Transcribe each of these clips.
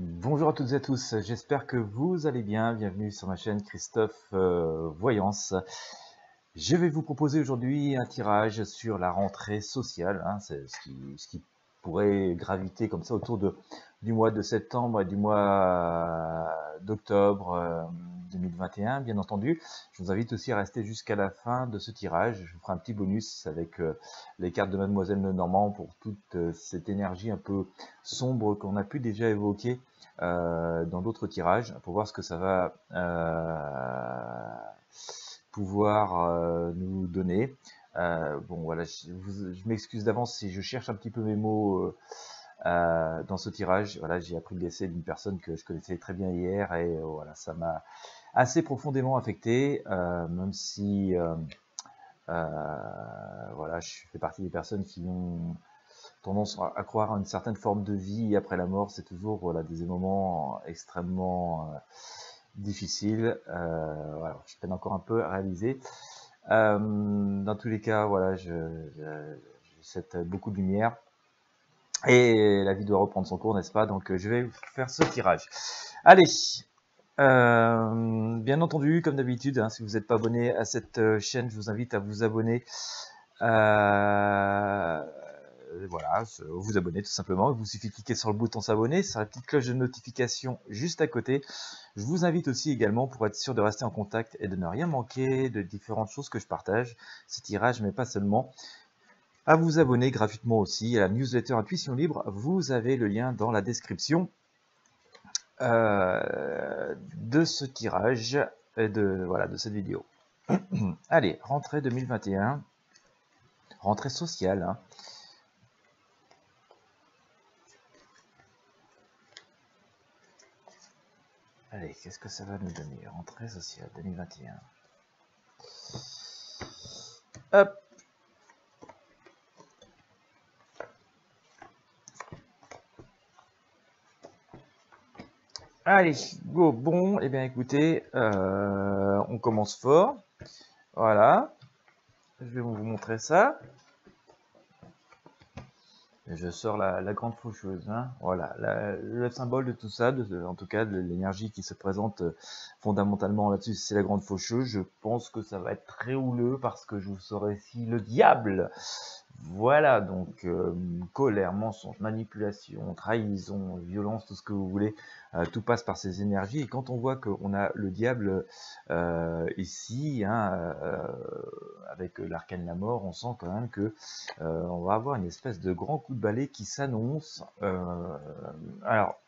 Bonjour à toutes et à tous, j'espère que vous allez bien. Bienvenue sur ma chaîne Christophe Voyance. Je vais vous proposer aujourd'hui un tirage sur la rentrée sociale. C'est ce qui pourrait graviter comme ça autour du mois de septembre et du mois d'octobre 2021, bien entendu. Je vous invite aussi à rester jusqu'à la fin de ce tirage. Je vous ferai un petit bonus avec les cartes de Mademoiselle Lenormand pour toute cette énergie un peu sombre qu'on a pu déjà évoquer dans d'autres tirages, pour voir ce que ça va pouvoir nous donner. Bon voilà, je m'excuse d'avance si je cherche un petit peu mes mots dans ce tirage. Voilà, j'ai appris le décès d'une personne que je connaissais très bien hier et voilà, ça m'a assez profondément affecté, même si voilà, je fais partie des personnes qui ont tendance à croire à une certaine forme de vie après la mort. C'est toujours voilà, des moments extrêmement difficiles. Voilà, je peine encore un peu à réaliser. Dans tous les cas, voilà, je souhaite beaucoup de lumière. Et la vie doit reprendre son cours, n'est-ce pas? Donc je vais faire ce tirage. Allez, bien entendu, comme d'habitude, si vous n'êtes pas abonné à cette chaîne, je vous invite à vous abonner. Voilà, vous abonner tout simplement. Il vous suffit de cliquer sur le bouton s'abonner, sur la petite cloche de notification juste à côté. Je vous invite aussi également, pour être sûr de rester en contact et de ne rien manquer de différentes choses que je partage, ces tirages, mais pas seulement, à vous abonner gratuitement aussi à la newsletter Intuition Libre. Vous avez le lien dans la description de ce tirage et de cette vidéo. Allez, rentrée 2021, rentrée sociale. Allez, qu'est-ce que ça va nous donner? Rentrée sociale 2021. Hop. Allez, go. Bon, eh bien écoutez, on commence fort. Voilà. Je vais vous montrer ça. Je sors la grande faucheuse. Voilà, le symbole de tout ça, en tout cas de l'énergie qui se présente fondamentalement là-dessus, c'est la grande faucheuse. Je pense que ça va être très houleux parce que je vous saurai ici le diable. Voilà, donc colère, mensonge, manipulation, trahison, violence, tout ce que vous voulez, tout passe par ces énergies. Et quand on voit qu'on a le diable ici, avec l'arcane de la mort, on sent quand même que on va avoir une espèce de grand coup de balai qui s'annonce. Alors,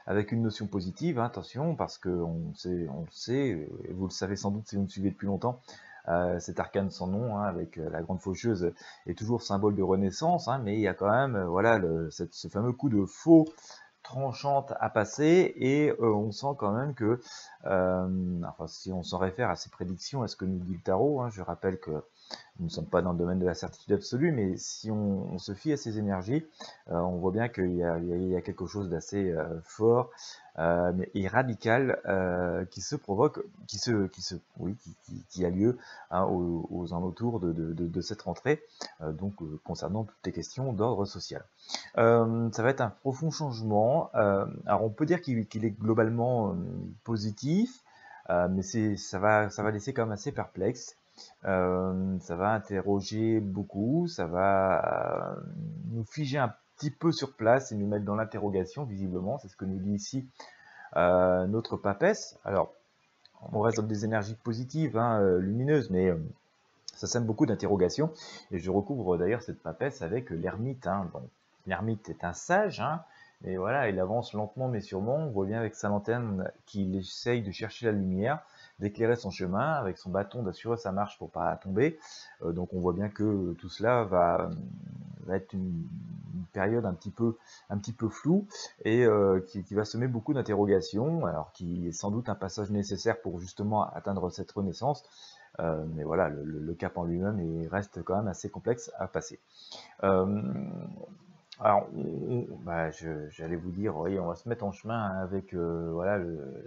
avec une notion positive, attention, parce que on sait, et vous le savez sans doute si vous me suivez depuis longtemps, cet arcane sans nom, avec la grande faucheuse, est toujours symbole de renaissance, mais il y a quand même voilà, ce fameux coup de faux tranchante à passer, et on sent quand même que, enfin, si on s'en réfère à ces prédictions, à ce que nous dit le tarot, je rappelle que nous ne sommes pas dans le domaine de la certitude absolue, mais si on se fie à ces énergies, on voit bien qu'il y a quelque chose d'assez fort et radical qui se provoque, qui a lieu aux alentours de cette rentrée, donc concernant toutes les questions d'ordre social. Ça va être un profond changement. Alors on peut dire qu'il est globalement positif, mais ça va laisser quand même assez perplexe. Ça va interroger beaucoup, ça va nous figer un petit peu sur place et nous mettre dans l'interrogation, visiblement, c'est ce que nous dit ici notre papesse. Alors, on reste dans des énergies positives, lumineuses, mais ça sème beaucoup d'interrogations, et je recouvre d'ailleurs cette papesse avec l'ermite. Bon, l'ermite est un sage, mais voilà, il avance lentement mais sûrement. On voit bien avec sa lanterne qu'il essaye de chercher la lumière, d'éclairer son chemin, avec son bâton d'assurer sa marche pour pas tomber. Donc on voit bien que tout cela va être une période un petit peu floue, et qui va semer beaucoup d'interrogations, alors qui est sans doute un passage nécessaire pour justement atteindre cette renaissance. Mais voilà, le cap en lui-même reste quand même assez complexe à passer. Alors, j'allais vous dire, oui, on va se mettre en chemin avec voilà,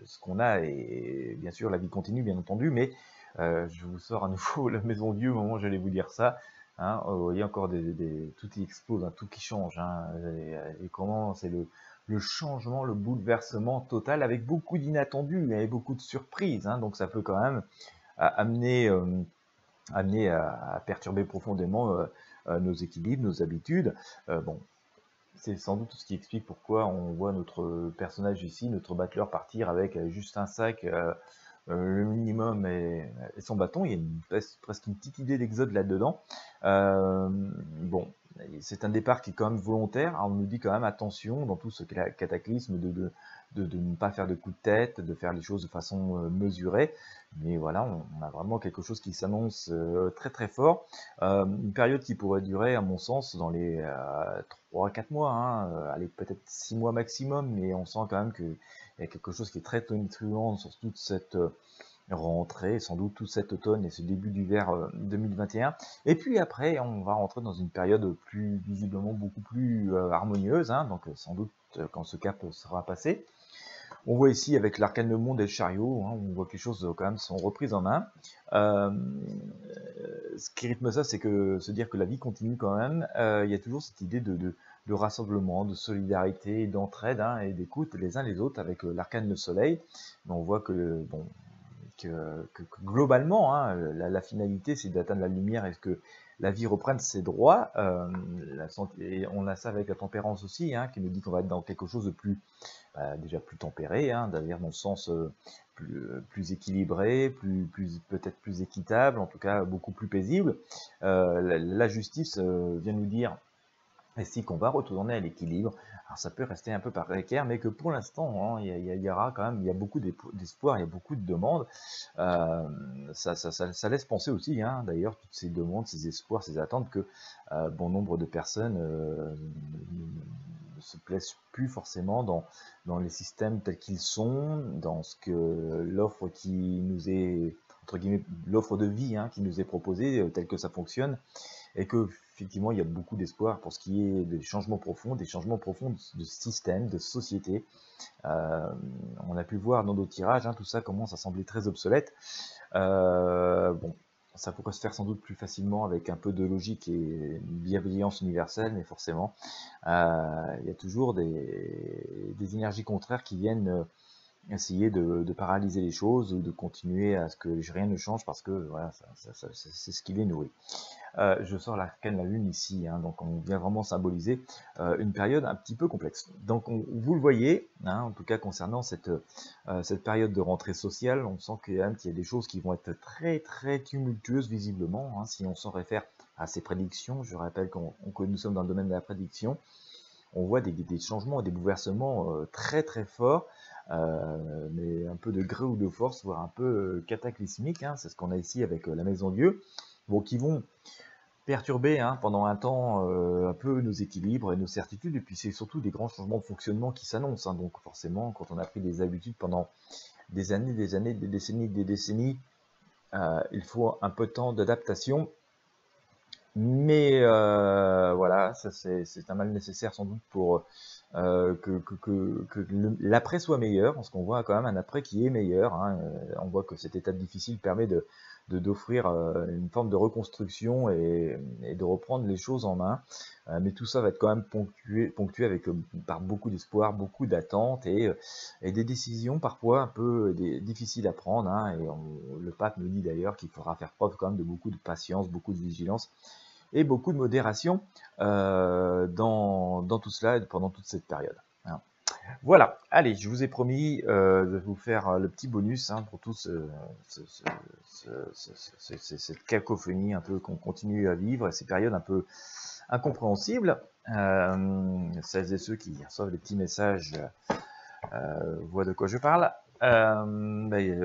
ce qu'on a, et bien sûr la vie continue, bien entendu, mais je vous sors à nouveau la maison Dieu au moment où j'allais vous dire ça. Vous voyez encore tout qui explose, tout qui change, et comment c'est le changement, le bouleversement total, avec beaucoup d'inattendus et beaucoup de surprises, hein. Donc ça peut quand même amener, à perturber profondément nos équilibres, nos habitudes. Bon, c'est sans doute ce qui explique pourquoi on voit notre personnage ici, notre battleur, partir avec juste un sac, le minimum et son bâton. Il y a presque une petite idée d'exode là-dedans. Bon, c'est un départ qui est quand même volontaire. On nous dit quand même attention dans tout ce cataclysme de ne pas faire de coups de tête, de faire les choses de façon mesurée. Mais voilà, on a vraiment quelque chose qui s'annonce très très fort. Une période qui pourrait durer, à mon sens, dans les 3-4 mois, hein, allez, peut-être 6 mois maximum, mais on sent quand même qu'il y a quelque chose qui est très tonitruant sur toute cette rentrée, sans doute tout cet automne et ce début d'hiver 2021. Et puis après, on va rentrer dans une période plus visiblement beaucoup plus harmonieuse, hein, donc sans doute quand ce cap sera passé. On voit ici avec l'arcane le monde et le chariot, hein, on voit que les choses quand même sont reprises en main. Ce qui rythme ça, c'est que se dire que la vie continue quand même. Il y a toujours cette idée de rassemblement, de solidarité, d'entraide, hein, et d'écoute les uns les autres avec l'arcane le soleil. Mais on voit que bon, que globalement, hein, la finalité, c'est d'atteindre la lumière et que la vie reprenne ses droits. Et on a ça avec la tempérance aussi, hein, qui nous dit qu'on va être dans quelque chose de plus, déjà plus tempéré, hein, d'ailleurs dans le sens plus équilibré, peut-être plus équitable, en tout cas beaucoup plus paisible. La justice vient nous dire ici qu'on va retourner à l'équilibre. Alors ça peut rester un peu précaire, mais que pour l'instant, hein, il y aura quand même, il y a beaucoup d'espoir, il y a beaucoup de demandes. Ça laisse penser aussi, hein, d'ailleurs, toutes ces demandes, ces espoirs, ces attentes, que bon nombre de personnes ne se plaisent plus forcément dans les systèmes tels qu'ils sont, dans ce que l'offre qui nous est, entre guillemets, l'offre de vie, hein, qui nous est proposée, telle que ça fonctionne, et que effectivement il y a beaucoup d'espoir pour ce qui est des changements profonds de système, de société. On a pu voir dans nos tirages, hein, tout ça commence à sembler très obsolète. Bon, ça pourrait se faire sans doute plus facilement avec un peu de logique et une bienveillance universelle, mais forcément, il y a toujours des énergies contraires qui viennent essayer de paralyser les choses ou de continuer à ce que rien ne change parce que voilà, c'est ce qui les nourrit. Je sors l'arcane la lune ici, hein, donc on vient vraiment symboliser une période un petit peu complexe. Donc vous le voyez, hein, en tout cas concernant cette période de rentrée sociale, on sent qu'il y a des choses qui vont être très très tumultueuses visiblement, hein, si on s'en réfère à ces prédictions. Je rappelle que nous sommes dans le domaine de la prédiction. On voit des changements, des bouleversements très très forts, mais un peu de gré ou de force, voire un peu cataclysmique, hein, c'est ce qu'on a ici avec la Maison Dieu, bon, qui vont perturber, hein, pendant un temps un peu nos équilibres et nos certitudes, et puis c'est surtout des grands changements de fonctionnement qui s'annoncent, hein, donc forcément quand on a pris des habitudes pendant des années, des décennies, il faut un peu de temps d'adaptation, mais voilà, ça c'est un mal nécessaire sans doute pour que l'après soit meilleur, parce qu'on voit quand même un après qui est meilleur, hein. On voit que cette étape difficile permet d'offrir une forme de reconstruction et de reprendre les choses en main. Mais tout ça va être quand même ponctué avec par beaucoup d'espoir, beaucoup d'attentes et des décisions parfois un peu difficiles à prendre, hein. Et le pape nous dit d'ailleurs qu'il faudra faire preuve quand même de beaucoup de patience, beaucoup de vigilance et beaucoup de modération dans tout cela et pendant toute cette période, hein. Voilà, allez, je vous ai promis de vous faire le petit bonus, hein, pour tout cette cacophonie un peu qu'on continue à vivre, et ces périodes un peu incompréhensibles. Celles et ceux qui reçoivent les petits messages voient de quoi je parle.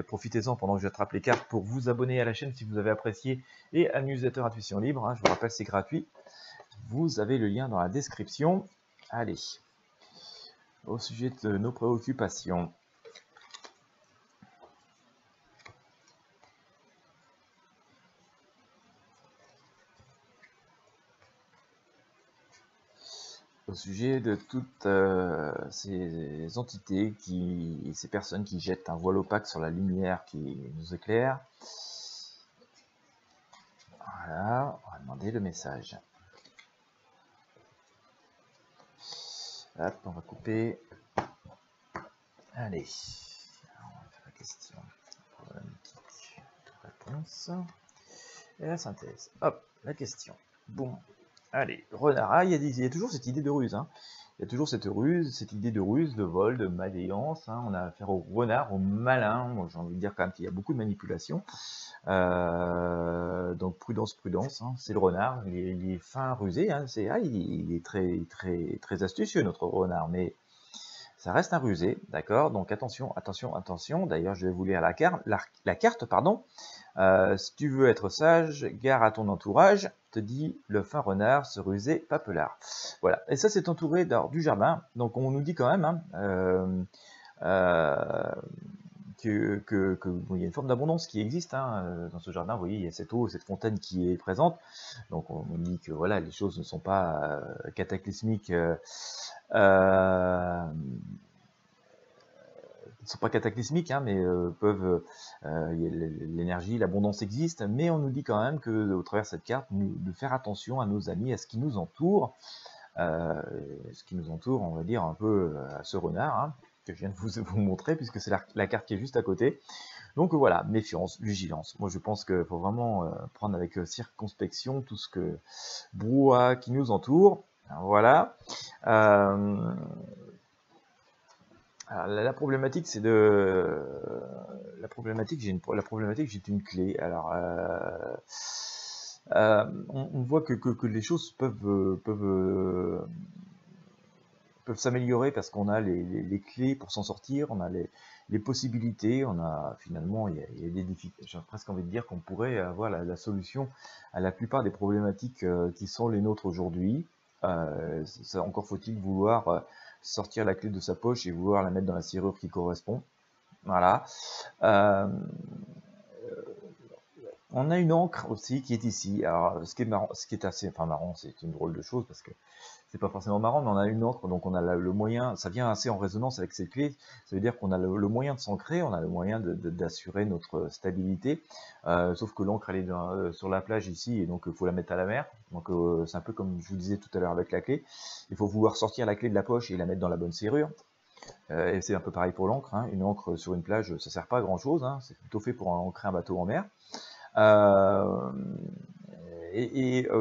Profitez-en pendant que j'attrape les cartes pour vous abonner à la chaîne si vous avez apprécié, et à newsletter Intuition Libre, hein, je vous rappelle, c'est gratuit. Vous avez le lien dans la description. Allez, au sujet de nos préoccupations. Au sujet de toutes ces entités, ces personnes qui jettent un voile opaque sur la lumière qui nous éclaire. Voilà, on va demander le message. Hop, on va couper. Allez, on va faire la question, problématique de réponse, et la synthèse. Hop, la question. Bon, allez, renard. Ah, il y a toujours cette idée de ruse, hein. Il y a toujours cette idée de ruse, de vol, de malveillance, hein. On a affaire au renard, au malin. Moi, j'ai envie de dire quand même qu'il y a beaucoup de manipulation. Donc prudence, prudence, hein. C'est le renard. Il est fin, rusé, hein. Il est très, très, très astucieux, notre renard, mais ça reste un rusé, d'accord? Donc attention, attention, attention. D'ailleurs, je vais vous lire la carte, pardon. Si tu veux être sage, gare à ton entourage, te dit le fin renard, se rusé, papelard. Voilà. Et ça, c'est entouré du jardin. Donc on nous dit quand même, hein, bon, il y a une forme d'abondance qui existe, hein, dans ce jardin. Vous voyez, il y a cette eau, cette fontaine qui est présente. Donc on dit que voilà, les choses ne sont pas cataclysmiques. Ne sont pas cataclysmiques, hein, mais l'énergie, l'abondance existe, mais on nous dit quand même que, au travers de cette carte, de faire attention à nos amis, à ce qui nous entoure, on va dire un peu à ce renard, hein, que je viens de vous montrer, puisque c'est la carte qui est juste à côté. Donc voilà, méfiance, vigilance. Moi je pense qu'il faut vraiment prendre avec circonspection tout ce que brouhaha qui nous entoure. Voilà. Alors, la problématique, c'est de la problématique. J'ai une clé. Alors, on voit que les choses peuvent s'améliorer parce qu'on a les clés pour s'en sortir, on a les possibilités, on a finalement il y a des défis. J'ai presque envie de dire qu'on pourrait avoir la solution à la plupart des problématiques qui sont les nôtres aujourd'hui. Encore faut-il vouloir sortir la clé de sa poche et vouloir la mettre dans la serrure qui correspond. Voilà. On a une encre aussi qui est ici. Alors, ce qui est marrant, ce qui est assez, enfin marrant, c'est une drôle de chose parce que c'est pas forcément marrant, mais on a une encre, donc on a le moyen, ça vient assez en résonance avec cette clé. Ça veut dire qu'on a le moyen de s'ancrer, on a le moyen d'assurer notre stabilité. Sauf que l'encre elle est sur la plage ici, et donc il faut la mettre à la mer. Donc c'est un peu comme je vous disais tout à l'heure avec la clé. Il faut vouloir sortir la clé de la poche et la mettre dans la bonne serrure. Et c'est un peu pareil pour l'encre, hein. Une encre sur une plage, ça sert pas à grand chose, hein. C'est plutôt fait pour ancrer un bateau en mer.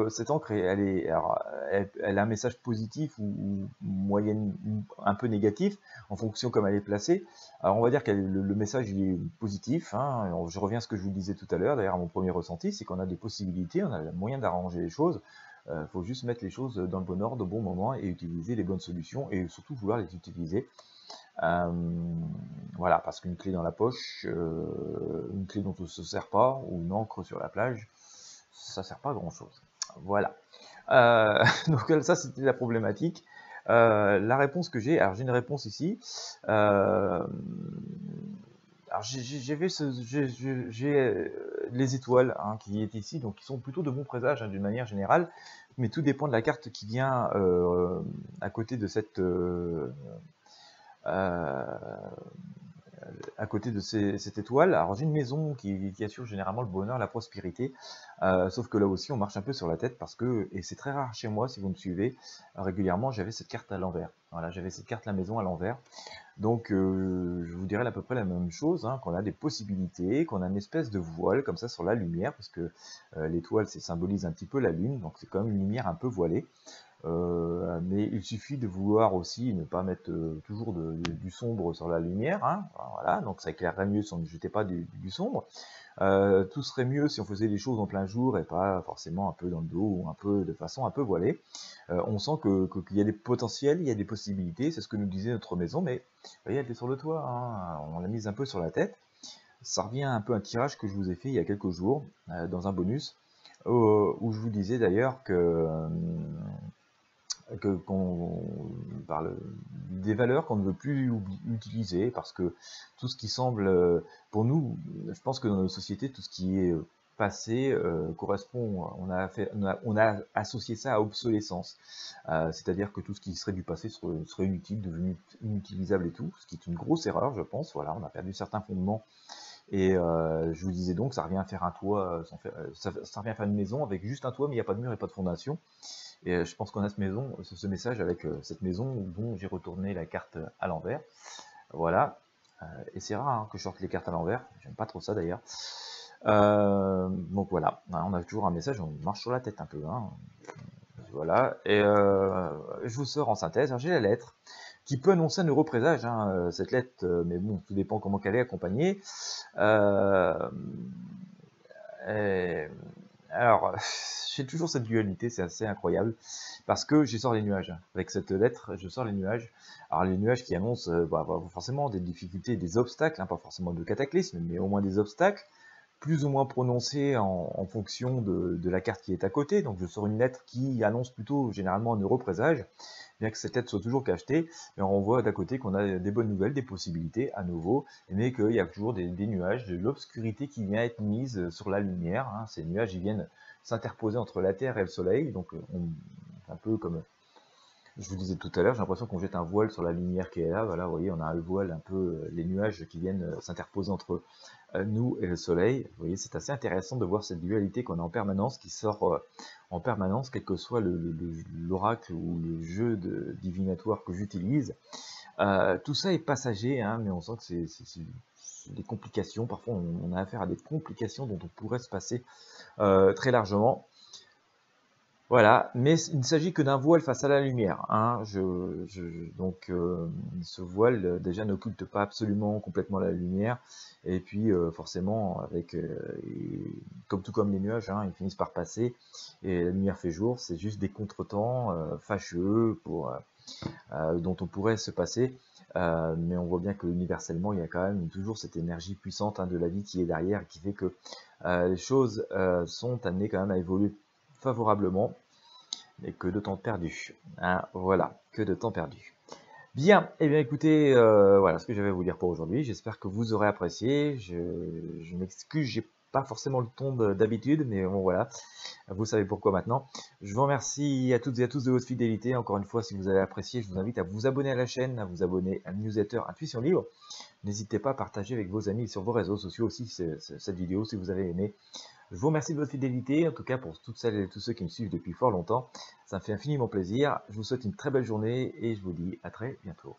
Cette encre, elle a un message positif ou moyenne, un peu négatif, en fonction comme elle est placée. Alors on va dire que le message il est positif, hein. Je reviens à ce que je vous disais tout à l'heure, d'ailleurs mon premier ressenti, c'est qu'on a des possibilités, on a le moyen d'arranger les choses. Faut juste mettre les choses dans le bon ordre, au bon moment, et utiliser les bonnes solutions, et surtout vouloir les utiliser. Voilà, parce qu'une clé dans la poche, une clé dont on ne se sert pas, ou une encre sur la plage, ça sert pas à grand chose. Voilà. Donc ça c'était la problématique. La réponse que j'ai, alors j'ai une réponse ici. Alors j'ai les étoiles, hein, qui est ici, donc qui sont plutôt de bons présages, hein, d'une manière générale, mais tout dépend de la carte qui vient à côté de cette à côté de cette étoile. Alors j'ai une maison qui assure généralement le bonheur, la prospérité, sauf que là aussi on marche un peu sur la tête parce que, et c'est très rare chez moi si vous me suivez, régulièrement j'avais cette carte à l'envers. Voilà, j'avais cette carte la maison à l'envers. Donc je vous dirais à peu près la même chose, hein, qu'on a des possibilités, qu'on a une espèce de voile comme ça sur la lumière, parce que l'étoile symbolise un petit peu la lune, donc c'est quand même une lumière un peu voilée. Mais il suffit de vouloir aussi ne pas mettre toujours du sombre sur la lumière, hein. Voilà, donc ça éclairerait mieux si on ne jetait pas du sombre. Tout serait mieux si on faisait les choses en plein jour et pas forcément un peu dans le dos ou un peu de façon un peu voilée. On sent qu'il y a des potentiels, il y a des possibilités, c'est ce que nous disait notre maison, mais vous voyez, elle était sur le toit, hein, on l'a mise un peu sur la tête. Ça revient un peu à un tirage que je vous ai fait il y a quelques jours, dans un bonus, où je vous disais d'ailleurs qu'on parle des valeurs qu'on ne veut plus utiliser, parce que tout ce qui semble, pour nous, je pense que dans nos sociétés, tout ce qui est passé correspond, on a associé ça à obsolescence, c'est-à-dire que tout ce qui serait du passé serait inutile, devenu inutilisable et tout, ce qui est une grosse erreur, je pense. Voilà, on a perdu certains fondements. Et je vous disais donc, ça revient à faire un toit, ça revient à faire une maison avec juste un toit, mais il n'y a pas de mur et pas de fondation. Et je pense qu'on a ce message avec cette maison dont j'ai retourné la carte à l'envers. Voilà. Et c'est rare hein, que je sorte les cartes à l'envers, j'aime pas trop ça d'ailleurs. Donc voilà, on a toujours un message, on marche sur la tête un peu. Hein. Voilà, et je vous sors en synthèse, j'ai la lettre, qui peut annoncer un heureux présage, hein, cette lettre, mais bon, tout dépend comment qu'elle est accompagnée. Alors, j'ai toujours cette dualité, c'est assez incroyable, parce que je sors les nuages. Avec cette lettre, je sors les nuages. Alors, les nuages qui annoncent forcément des difficultés, des obstacles, hein, pas forcément de cataclysmes, mais au moins des obstacles, plus ou moins prononcés en fonction de la carte qui est à côté. Donc, je sors une lettre qui annonce plutôt généralement un heureux présage, bien que cette lettre soit toujours cachetée, mais on voit d'à côté qu'on a des bonnes nouvelles, des possibilités à nouveau, mais qu'il y a toujours des nuages, de l'obscurité qui vient être mise sur la lumière. Hein. Ces nuages, ils viennent s'interposer entre la Terre et le Soleil, donc un peu comme je vous disais tout à l'heure, j'ai l'impression qu'on jette un voile sur la lumière qui est là. Voilà, vous voyez, on a le voile, un peu les nuages qui viennent s'interposer entre nous et le soleil. Vous voyez, c'est assez intéressant de voir cette dualité qu'on a en permanence, qui sort en permanence, quel que soit l'oracle ou le jeu divinatoire que j'utilise. Tout ça est passager, hein, mais on sent que c'est des complications. Parfois, on a affaire à des complications dont on pourrait se passer très largement. Voilà, mais il ne s'agit que d'un voile face à la lumière. Hein. Donc, ce voile, déjà, n'occulte pas absolument complètement la lumière. Et puis, forcément, comme les nuages, hein, ils finissent par passer. Et la lumière fait jour. C'est juste des contretemps fâcheux dont on pourrait se passer. Mais on voit bien que universellement, il y a quand même toujours cette énergie puissante hein, de la vie qui est derrière, qui fait que les choses sont amenées quand même à évoluer favorablement, mais que de temps perdu. Hein, voilà, que de temps perdu. Bien, et bien écoutez, voilà ce que j'avais à vous dire pour aujourd'hui. J'espère que vous aurez apprécié. Je m'excuse, j'ai pas forcément le ton d'habitude, mais bon voilà, vous savez pourquoi maintenant. Je vous remercie à toutes et à tous de votre fidélité. Encore une fois, si vous avez apprécié, je vous invite à vous abonner à la chaîne, à vous abonner à la newsletter Intuition Libre. N'hésitez pas à partager avec vos amis sur vos réseaux sociaux aussi cette vidéo si vous avez aimé. Je vous remercie de votre fidélité, en tout cas pour toutes celles et tous ceux qui me suivent depuis fort longtemps. Ça me fait infiniment plaisir. Je vous souhaite une très belle journée et je vous dis à très bientôt.